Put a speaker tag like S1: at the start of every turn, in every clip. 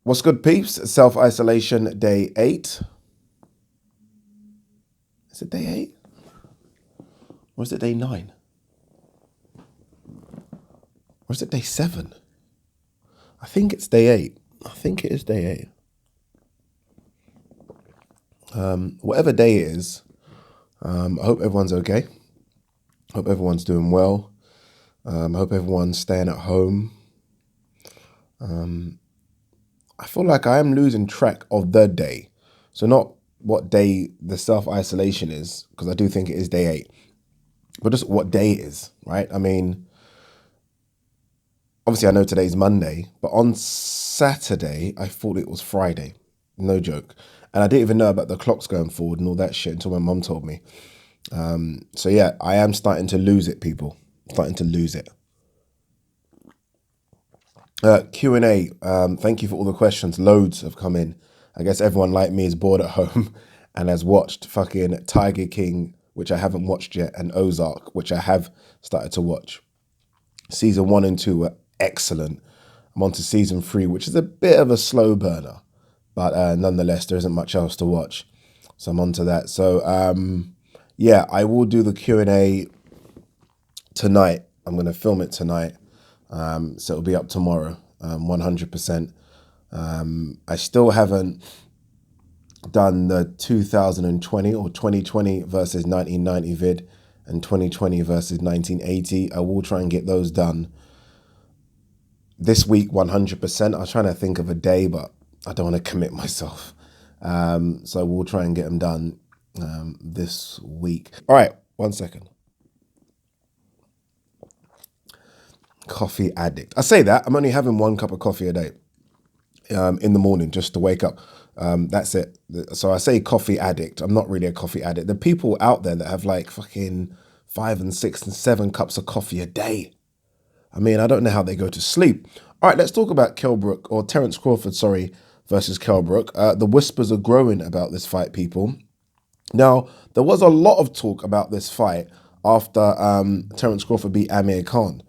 S1: What's good, peeps? Self-isolation day 8. Is it day 8? Or is it day 9? Or is it day 7? I think it's day 8. I think it is day 8. Whatever day it is, I hope everyone's okay. Hope everyone's doing well. I hope everyone's staying at home. I feel like I am losing track of the day. So not what day the self-isolation is, because I do think it is day 8. But just what day it is, right? I mean, obviously I know today's Monday, but on Saturday, I thought it was Friday. No joke. And I didn't even know about the clocks going forward and all that shit until my mum told me. So yeah, I am starting to lose it, people. Starting to lose it. Q&A, thank you for all the questions. Loads have come in. I guess everyone like me is bored at home and has watched fucking Tiger King, which I haven't watched yet, and Ozark, which I have started to watch. Season 1 and 2 were excellent. I'm on to season 3, which is a bit of a slow burner, but nonetheless, there isn't much else to watch. So I'm on to that. So yeah, I will do the Q&A tonight. I'm going to film it tonight. So it'll be up tomorrow, 100%. I still haven't done the 2020 or 2020 versus 1990 vid and 2020 versus 1980. I will try and get those done this week, 100%. I was trying to think of a day, but I don't want to commit myself. So we'll try and get them done this week. All right, 1 second. Coffee addict. I say that, I'm only having 1 cup of coffee a day in the morning just to wake up. That's it. So I say coffee addict. I'm not really a coffee addict. The people out there that have like fucking 5 and 6 and 7 cups of coffee a day. I mean, I don't know how they go to sleep. All right, let's talk about KELL BROOK, or Terence Crawford, sorry, versus KELL BROOK. The whispers are growing about this fight, people. Now, there was a lot of talk about this fight after Terence Crawford beat Amir Khan.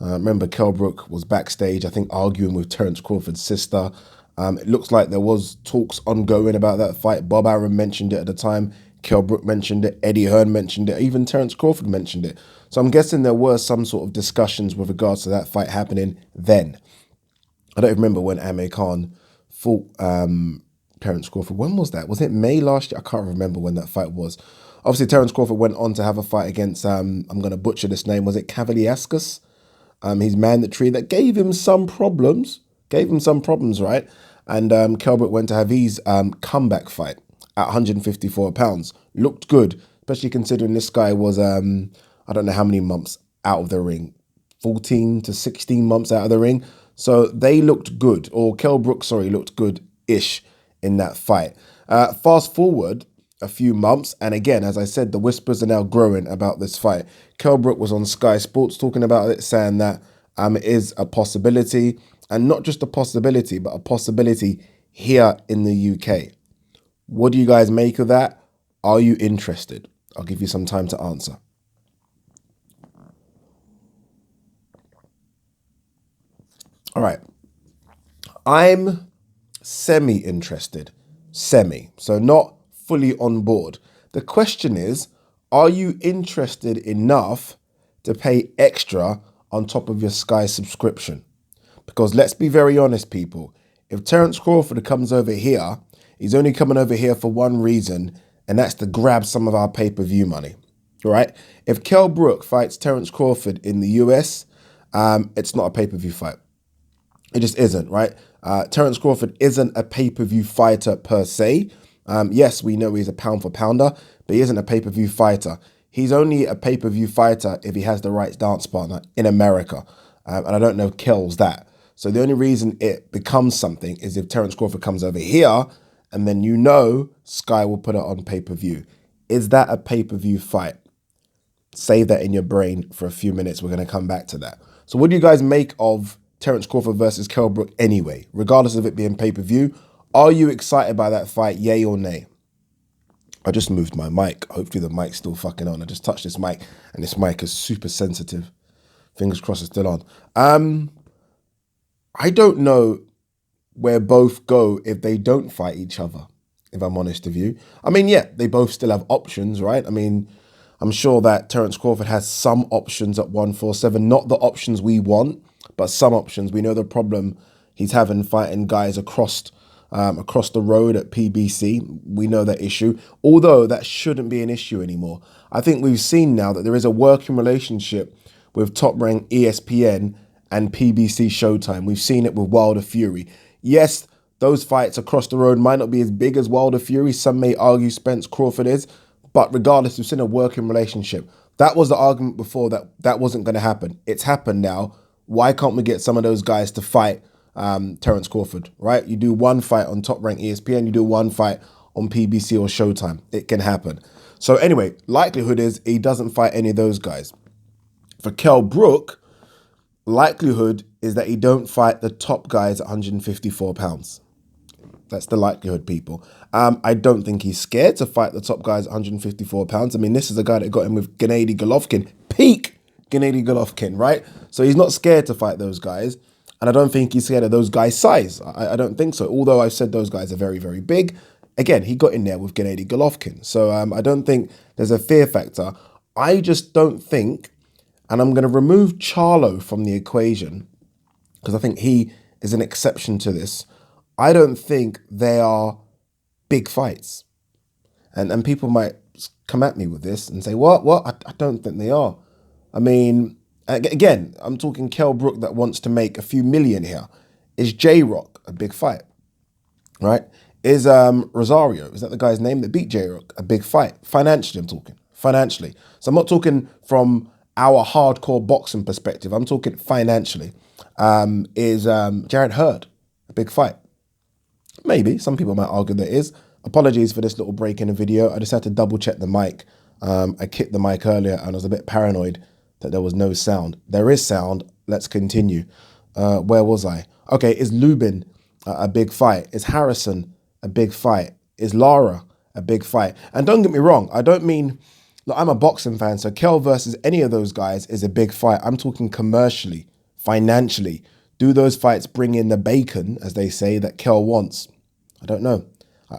S1: Remember, KELL BROOK was backstage, I think, arguing with Terence Crawford's sister. It looks like there was talks ongoing about that fight. Bob Arum mentioned it at the time. KELL BROOK mentioned it. Eddie Hearn mentioned it. Even Terence Crawford mentioned it. So I'm guessing there were some sort of discussions with regards to that fight happening then. I don't remember when Amir Khan fought Terence Crawford. When was that? Was it May last year? I can't remember when that fight was. Obviously, Terence Crawford went on to have a fight against, I'm going to butcher this name, was it Kavaliauskas? He's mandatory. That gave him some problems. Right? And KELL BROOK went to have his comeback fight at 154 pounds. Looked good, especially considering this guy was, I don't know how many months out of the ring. 14 to 16 months out of the ring. So they looked good, or KELL BROOK, sorry, looked good-ish in that fight. Fast forward a few months, and again, as I said, the whispers are now growing about this fight. KELL BROOK was on Sky Sports talking about it, saying that it is a possibility, and not just a possibility, but a possibility here in the UK. What do you guys make of that? Are you interested? I'll give you some time to answer. All right. I'm semi-interested. Semi. So not fully on board. The question is, are you interested enough to pay extra on top of your Sky subscription? Because let's be very honest, people. If Terence Crawford comes over here, he's only coming over here for one reason, and that's to grab some of our pay-per-view money. All right? If KELL BROOK fights Terence Crawford in the US, it's not a pay-per-view fight. It just isn't, right? Terence Crawford isn't a pay-per-view fighter per se. Yes, we know he's a pound for pounder, but he isn't a pay-per-view fighter. He's only a pay-per-view fighter if he has the right dance partner in America. And I don't know if Kell's that. So the only reason it becomes something is if Terence Crawford comes over here, and then you know Sky will put it on pay-per-view. Is that a pay-per-view fight? Save that in your brain for a few minutes. We're going to come back to that. So what do you guys make of Terence Crawford versus KELL BROOK anyway, regardless of it being pay-per-view? Are you excited by that fight, yay or nay? I just moved my mic. Hopefully the mic's still fucking on. I just touched this mic, and this mic is super sensitive. Fingers crossed it's still on. I don't know where both go if they don't fight each other, if I'm honest with you. I mean, yeah, they both still have options, right? I mean, I'm sure that Terence Crawford has some options at 147, not the options we want, but some options. We know the problem he's having fighting guys across the road at PBC. We know that issue, although that shouldn't be an issue anymore. I think we've seen now that there is a working relationship with Top Rank, ESPN, and PBC Showtime. We've seen it with Wilder Fury. Yes, those fights across the road might not be as big as Wilder Fury. Some may argue Spence Crawford is, but regardless, we've seen a working relationship. That was the argument before that wasn't going to happen. It's happened now. Why can't we get some of those guys to fight Terence Crawford, right? You do one fight on Top Rank ESPN, you do one fight on PBC or Showtime. It can happen. So anyway, likelihood is he doesn't fight any of those guys. For KELL BROOK, likelihood is that he don't fight the top guys at 154 pounds. That's the likelihood, people. I don't think he's scared to fight the top guys at 154 pounds. I mean, this is a guy that got him with Gennady Golovkin, peak Gennady Golovkin, right? So he's not scared to fight those guys. And I don't think he's scared of those guys' size. I don't think so. Although I've said those guys are very, very big. Again, he got in there with Gennady Golovkin. So I don't think there's a fear factor. I just don't think, and I'm going to remove Charlo from the equation, because I think he is an exception to this. I don't think they are big fights. And people might come at me with this and say, what? I don't think they are. I mean, again, I'm talking KELL BROOK that wants to make a few million here. Is J-Rock a big fight, right? Is Rosario, is that the guy's name that beat J-Rock, a big fight? Financially, I'm talking. Financially. So I'm not talking from our hardcore boxing perspective. I'm talking financially. Is Jarrett Hurd a big fight? Maybe. Some people might argue that is. Apologies for this little break in the video. I just had to double check the mic. I kicked the mic earlier and I was a bit paranoid that there was no sound. There is sound. Let's continue. Where was I? Okay, is Lubin a big fight? Is Harrison a big fight? Is Lara a big fight? And don't get me wrong, I don't mean, look, I'm a boxing fan, so KELL versus any of those guys is a big fight. I'm talking commercially, financially. Do those fights bring in the bacon, as they say, that KELL wants? I don't know.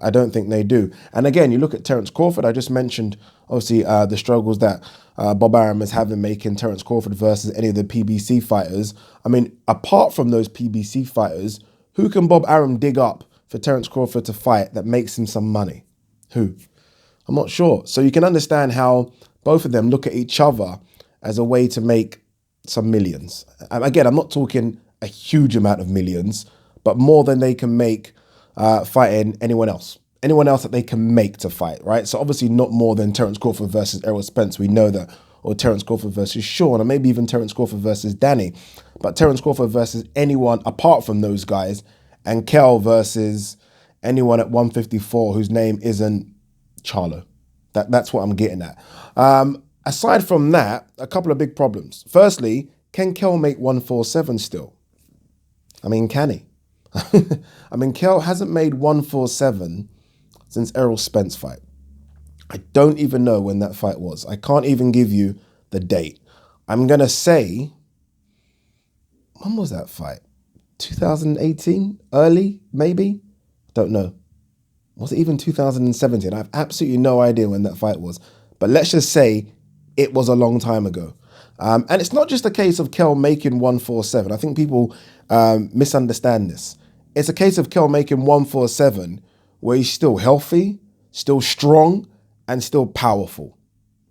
S1: I don't think they do. And again, you look at Terence Crawford. I just mentioned, obviously, the struggles that Bob Arum is having making Terence Crawford versus any of the PBC fighters. I mean, apart from those PBC fighters, who can Bob Arum dig up for Terence Crawford to fight that makes him some money? Who? I'm not sure. So you can understand how both of them look at each other as a way to make some millions. And again, I'm not talking a huge amount of millions, but more than they can make fighting anyone else that they can make to fight, right? So obviously not more than Terence Crawford versus Errol Spence, we know that, or Terence Crawford versus Sean, or maybe even Terence Crawford versus Danny. But Terence Crawford versus anyone apart from those guys, and KELL versus anyone at 154 whose name isn't Charlo. That's what I'm getting at. Aside from that, a couple of big problems. Firstly, can KELL make 147 still? I mean, can he? I mean, KELL hasn't made 147 since Errol Spence fight. I don't even know when that fight was. I can't even give you the date. I'm going to say, when was that fight? 2018? Early, maybe? Don't know. Was it even 2017? I have absolutely no idea when that fight was. But let's just say it was a long time ago. And it's not just a case of KELL making 147. I think people misunderstand this. It's a case of KELL making 147 where he's still healthy, still strong, and still powerful.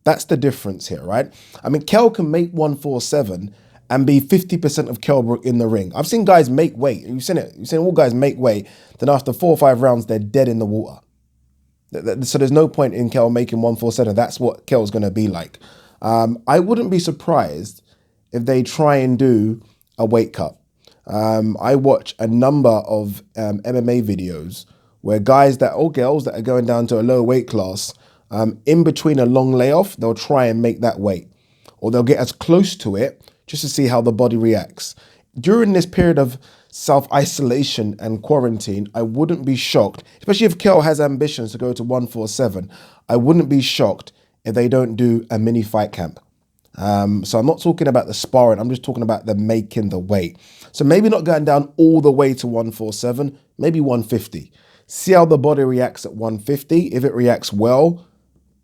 S1: That's the difference here, right? I mean, KELL can make 147 and be 50% of KELL BROOK in the ring. I've seen guys make weight. You've seen it. You've seen all guys make weight. Then after 4 or 5 rounds, they're dead in the water. So there's no point in KELL making 147. That's what KELL's going to be like. I wouldn't be surprised if they try and do a weight cut. I watch a number of MMA videos where guys or girls that are going down to a lower weight class, in between a long layoff, they'll try and make that weight, or they'll get as close to it just to see how the body reacts. During this period of self-isolation and quarantine, I wouldn't be shocked, especially if KELL has ambitions to go to 147, I wouldn't be shocked if they don't do a mini fight camp. So I'm not talking about the sparring. I'm just talking about the making the weight. So maybe not going down all the way to 147, maybe 150. See how the body reacts at 150. If it reacts well,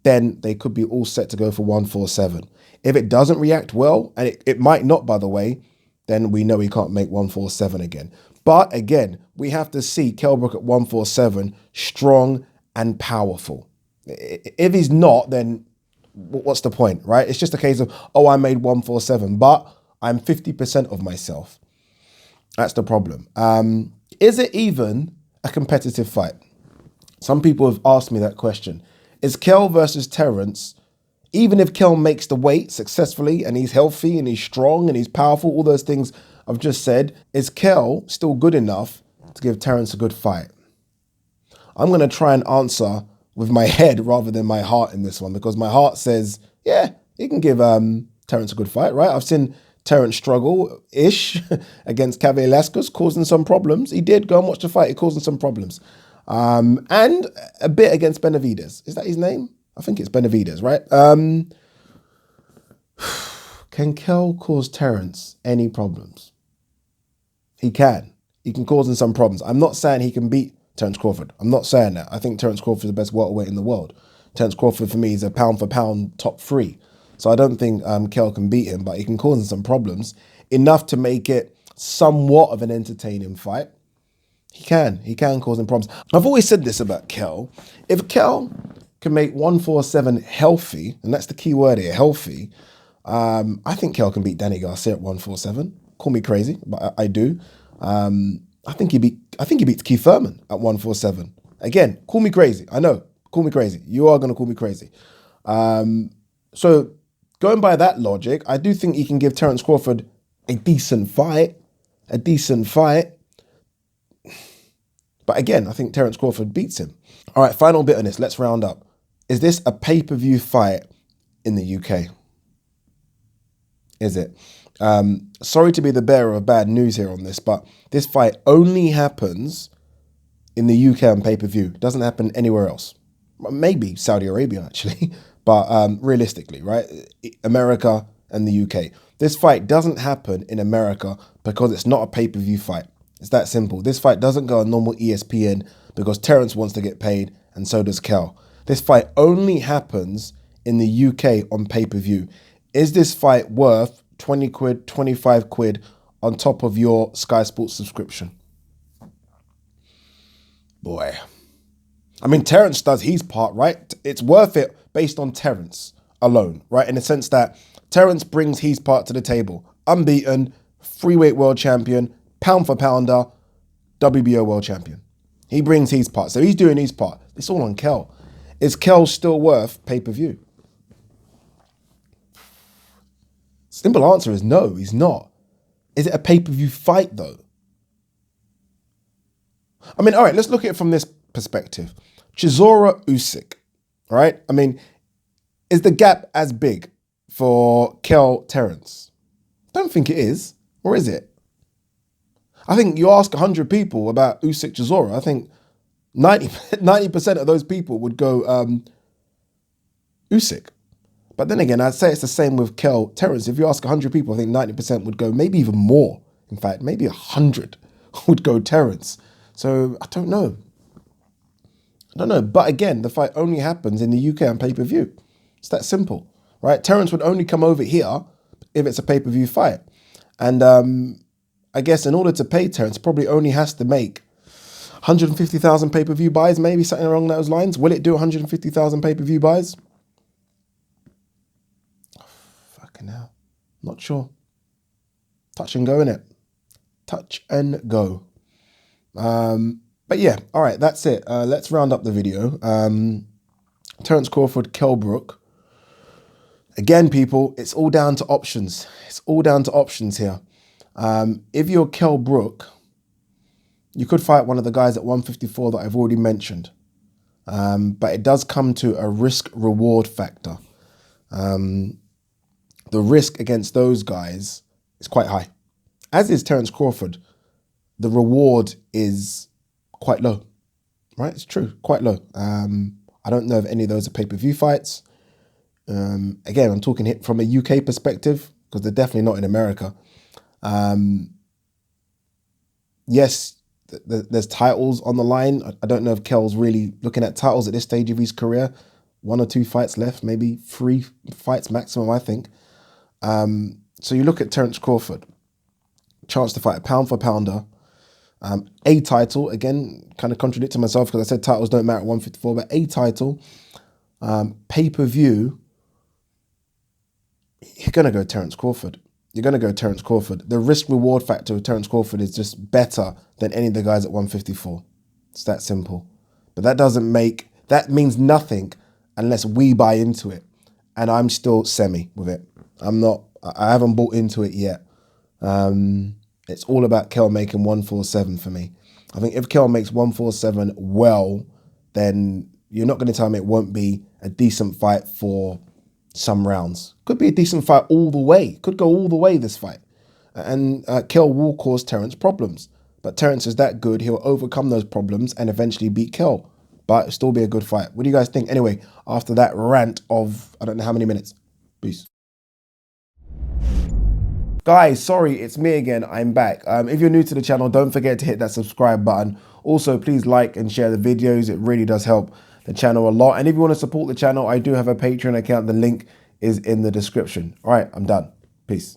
S1: then they could be all set to go for 147. If it doesn't react well, and it might not, by the way, then we know he can't make 147 again. But again, we have to see Kell Brook at 147, strong and powerful. If he's not, then what's the point, right? It's just a case of, oh, I made 147, but I'm 50% of myself. That's the problem. Is it even a competitive fight? Some people have asked me that question. Is Kell versus Terence, even if Kell makes the weight successfully and he's healthy and he's strong and he's powerful, all those things I've just said, is Kell still good enough to give Terence a good fight? I'm going to try and answer with my head rather than my heart in this one, because my heart says, yeah, he can give Terence a good fight, right? I've seen Terence struggle-ish against Cabe Velasquez, causing some problems. He did go and watch the fight. He causing some problems. And a bit against Benavidez. Is that his name? I think it's Benavidez, right? Can Kell cause Terence any problems? He can. He can cause him some problems. I'm not saying he can beat Terence Crawford. I'm not saying that. I think Terence Crawford is the best welterweight in the world. Terence Crawford, for me, is a pound-for-pound top 3. So I don't think Kell can beat him, but he can cause him some problems. Enough to make it somewhat of an entertaining fight. He can cause him problems. I've always said this about Kell. If Kell can make 147 healthy, and that's the key word here, healthy, I think Kell can beat Danny Garcia at 147. Call me crazy, but I do. I think he beats Keith Thurman at 147. Again, call me crazy. I know, call me crazy. You are going to call me crazy. So going by that logic, I do think he can give Terence Crawford a decent fight. But again, I think Terence Crawford beats him. All right, final bit on this. Let's round up. Is this a pay-per-view fight in the UK? Is it? Sorry to be the bearer of bad news here on this, but this fight only happens in the UK on pay-per-view. It doesn't happen anywhere else. Maybe Saudi Arabia, actually, but realistically, right? America and the UK. This fight doesn't happen in America because it's not a pay-per-view fight. It's that simple. This fight doesn't go on normal ESPN because Terence wants to get paid and so does Kell. This fight only happens in the UK on pay-per-view. Is this fight worth 20 quid, 25 quid on top of your Sky Sports subscription? Boy. I mean, Terence does his part, right? It's worth it based on Terence alone, right? In the sense that Terence brings his part to the table. Unbeaten, freeweight world champion, pound for pounder, WBO world champion. He brings his part. So he's doing his part. It's all on Kell. Is Kell still worth pay-per-view? Simple answer is no, he's not. Is it a pay-per-view fight though? I mean, all right, let's look at it from this perspective. Chisora Usyk, right? I mean, is the gap as big for Kell Terence? Don't think it is, or is it? I think you ask 100 people about Usyk Chisora, I think 90% of those people would go Usyk. But then again, I'd say it's the same with Kell Terence. If you ask 100 people, I think 90% would go, maybe even more. In fact, maybe 100 would go Terence. So I don't know. But again, the fight only happens in the UK on pay-per-view. It's that simple, right? Terence would only come over here if it's a pay-per-view fight. And I guess in order to pay Terence, probably only has to make 150,000 pay-per-view buys, maybe something along those lines. Will it do 150,000 pay-per-view buys? Fucking hell. Not sure. Touch and go, innit? Touch and go. But yeah, all right, that's it. Let's round up the video. Terence Crawford, Kell Brook. Again, people, it's all down to options. It's all down to options here. If you're Kell Brook, you could fight one of the guys at 154 that I've already mentioned. But it does come to a risk-reward factor. The risk against those guys is quite high. As is Terence Crawford, the reward is quite low, right? It's true, quite low. I don't know if any of those are pay-per-view fights. Again, I'm talking it from a UK perspective because they're definitely not in America. Yes, there's titles on the line. I don't know if Kell's really looking at titles at this stage of his career. 1 or 2 fights left, maybe 3 fights maximum, I think. So you look at Terence Crawford, chance to fight a pound for pounder, a title, again, kind of contradicting myself because I said titles don't matter at 154, but a title, pay-per-view, you're going to go Terence Crawford. You're going to go Terence Crawford. The risk-reward factor of Terence Crawford is just better than any of the guys at 154. It's that simple. But that means nothing unless we buy into it. And I'm still semi with it. I haven't bought into it yet. It's all about Kell making 147 for me. I think if Kell makes 147 well, then you're not going to tell me it won't be a decent fight for some rounds. Could be a decent fight all the way. Could go all the way this fight. And Kell will cause Terence problems. But Terence is that good, he'll overcome those problems and eventually beat Kell. But it'll still be a good fight. What do you guys think? Anyway, after that rant of I don't know how many minutes. Peace. Guys, sorry, it's me again. I'm back. If you're new to the channel, don't forget to hit that subscribe button. Also, please like and share the videos. It really does help the channel a lot. And if you want to support the channel, I do have a Patreon account. The link is in the description. All right, I'm done. Peace.